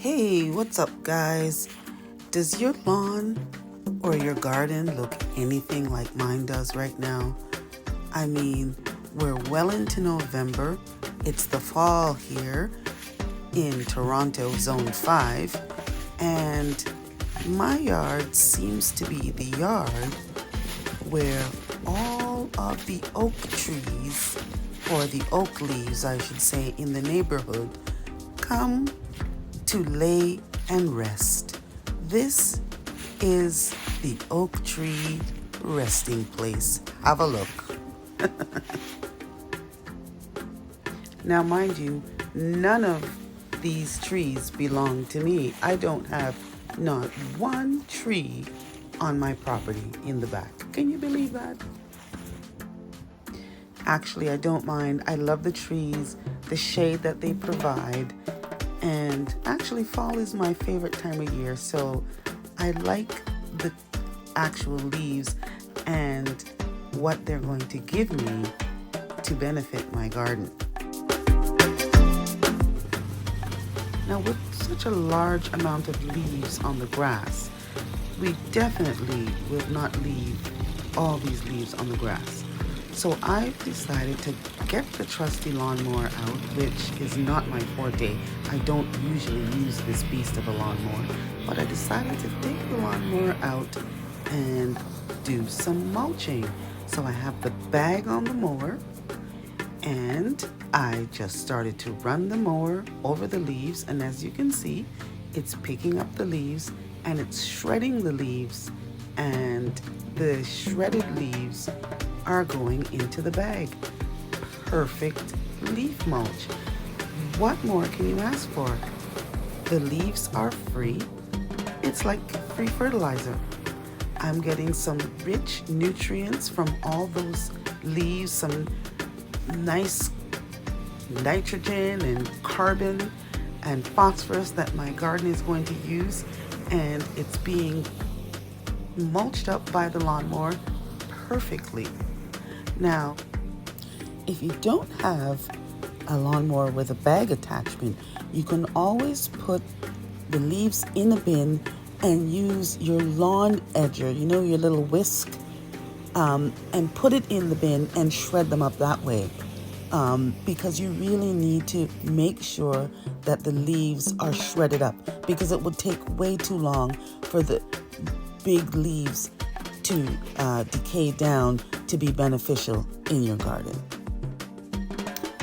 Hey, what's up, guys? Does your lawn or your garden look anything like mine does right now? I mean, we're well into November. It's the fall here in Toronto, Zone 5, and my yard seems to be the yard where all of the oak trees, or the oak leaves, I should say, in the neighborhood come to lay and rest. This is the oak tree resting place. Have a look. Now, mind you, none of these trees belong to me. I don't have not one tree on my property in the back. Can you believe that? Actually, I don't mind. I love the trees, the shade that they provide. And actually, fall is my favorite time of year, so I like the actual leaves and what they're going to give me to benefit my garden. Now, with such a large amount of leaves on the grass, we definitely will not leave all these leaves on the grass. So I've decided to get the trusty lawnmower out, which is not my forte. I don't usually use this beast of a lawnmower, but I decided to take the lawnmower out and do some mulching. So I have the bag on the mower, and I just started to run the mower over the leaves, and as you can see, it's picking up the leaves and it's shredding the leaves, and the shredded leaves are going into the bag. Perfect leaf mulch. What more can you ask for? The leaves are free. It's like free fertilizer. I'm getting some rich nutrients from all those leaves, some nice nitrogen and carbon and phosphorus that my garden is going to use, and it's being mulched up by the lawnmower perfectly. Now, if you don't have a lawnmower with a bag attachment, you can always put the leaves in a bin and use your lawn edger, your little whisk, and put it in the bin and shred them up that way. Because you really need to make sure that the leaves are shredded up, because it would take way too long for the big leaves to decay down to be beneficial in your garden.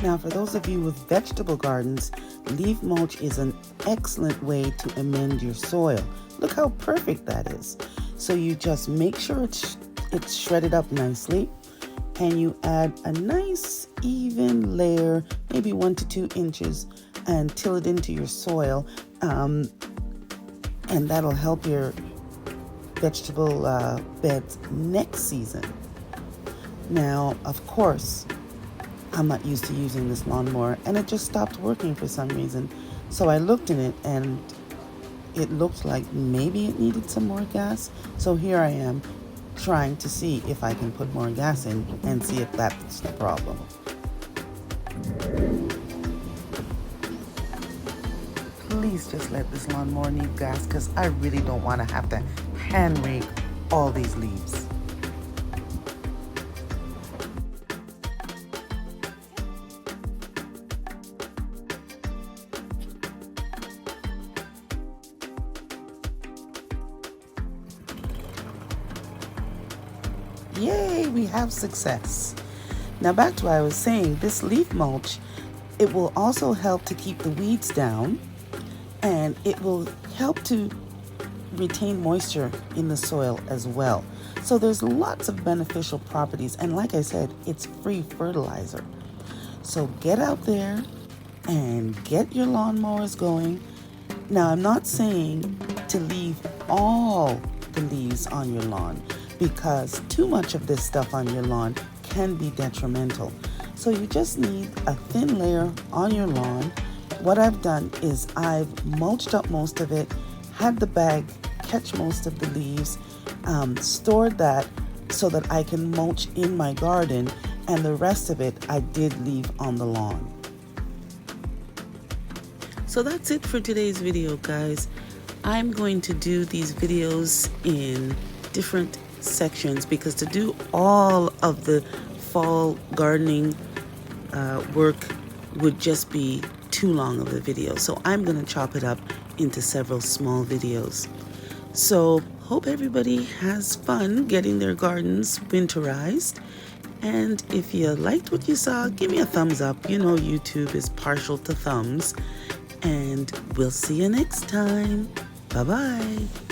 Now, for those of you with vegetable gardens, leaf mulch is an excellent way to amend your soil. Look how perfect that is. So you just make sure it's shredded up nicely, and you add a nice even layer, maybe 1 to 2 inches, and till it into your soil, and that'll help your vegetable beds next season. Now, of course, I'm not used to using this lawnmower, and it just stopped working for some reason. So I looked in it, and it looked like maybe it needed some more gas. So here I am trying to see if I can put more gas in and see if that's the problem. Please just let this lawnmower need gas, because I really don't want to have to hand rake all these leaves. Yay, we have success. Now back to what I was saying, this leaf mulch, it will also help to keep the weeds down, and it will help to retain moisture in the soil as well. So there's lots of beneficial properties, and like I said, it's free fertilizer. So get out there and get your lawnmowers going. Now, I'm not saying to leave all the leaves on your lawn, because too much of this stuff on your lawn can be detrimental. So you just need a thin layer on your lawn. What I've done is I've mulched up most of it, had the bag catch most of the leaves, stored that so that I can mulch in my garden, and the rest of it I did leave on the lawn. So that's it for today's video, guys. I'm going to do these videos in different sections because to do all of the fall gardening work would just be too long of a video. So I'm going to chop it up into several small videos. So hope everybody has fun getting their gardens winterized. And if you liked what you saw, give me a thumbs up. You know YouTube is partial to thumbs. And we'll see you next time. Bye-bye.